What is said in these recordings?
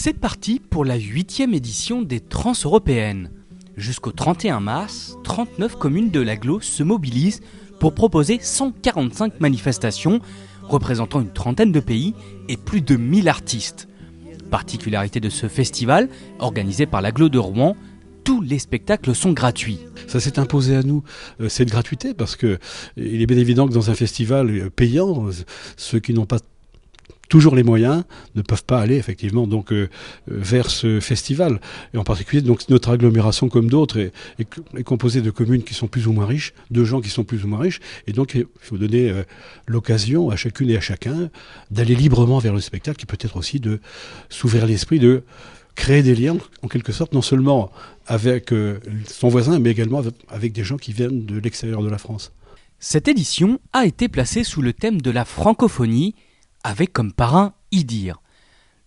C'est parti pour la 8e édition des Trans-Européennes. Jusqu'au 31 mars, 39 communes de l'agglo se mobilisent pour proposer 145 manifestations représentant une trentaine de pays et plus de 1000 artistes. Particularité de ce festival, organisé par l'agglo de Rouen, tous les spectacles sont gratuits. Ça s'est imposé à nous, cette gratuité, parce que il est bien évident que dans un festival payant, ceux qui n'ont pas toujours les moyens ne peuvent pas aller effectivement donc vers ce festival. Et en particulier donc notre agglomération comme d'autres est composée de communes qui sont plus ou moins riches, de gens qui sont plus ou moins riches, et donc il faut donner l'occasion à chacune et à chacun d'aller librement vers le spectacle, qui peut être aussi de s'ouvrir l'esprit, de créer des liens en quelque sorte, non seulement avec son voisin, mais également avec des gens qui viennent de l'extérieur de la France. Cette édition a été placée sous le thème de la francophonie, avec comme parrain Idir.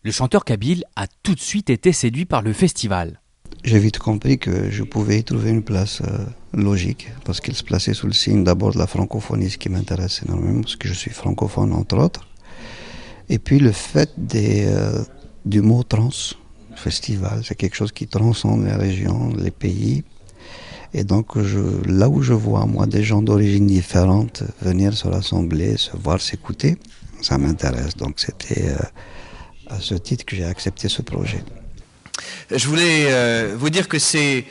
Le chanteur kabyle a tout de suite été séduit par le festival. J'ai vite compris que je pouvais y trouver une place logique, parce qu'il se plaçait sous le signe d'abord de la francophonie, ce qui m'intéresse énormément, parce que je suis francophone entre autres. Et puis le fait du mot trans, festival, c'est quelque chose qui transcende les régions, les pays. Et donc là où je vois moi des gens d'origine différente venir se rassembler, se voir, s'écouter, ça m'intéresse. Donc c'était à ce titre que j'ai accepté ce projet. Je voulais vous dire que c'est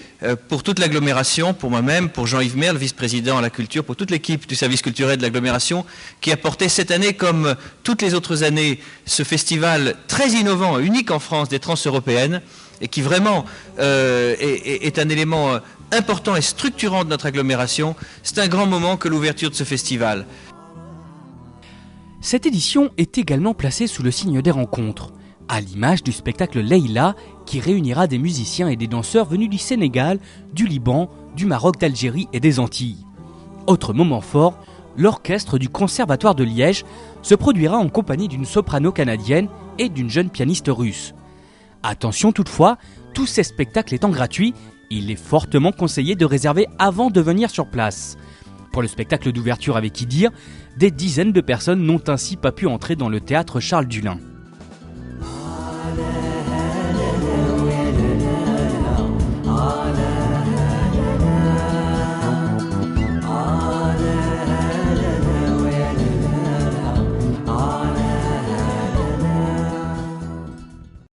pour toute l'agglomération, pour moi-même, pour Jean-Yves Merle, vice-président à la culture, pour toute l'équipe du service culturel de l'agglomération, qui a porté cette année, comme toutes les autres années, ce festival très innovant, unique en France, des Trans-Européennes, et qui vraiment est un élément important et structurant de notre agglomération. C'est un grand moment que l'ouverture de ce festival. Cette édition est également placée sous le signe des rencontres, à l'image du spectacle Leïla, qui réunira des musiciens et des danseurs venus du Sénégal, du Liban, du Maroc, d'Algérie et des Antilles. Autre moment fort, l'orchestre du Conservatoire de Liège se produira en compagnie d'une soprano canadienne et d'une jeune pianiste russe. Attention toutefois, tous ces spectacles étant gratuits, il est fortement conseillé de réserver avant de venir sur place. Pour le spectacle d'ouverture avec Idir, des dizaines de personnes n'ont ainsi pas pu entrer dans le théâtre Charles Dullin.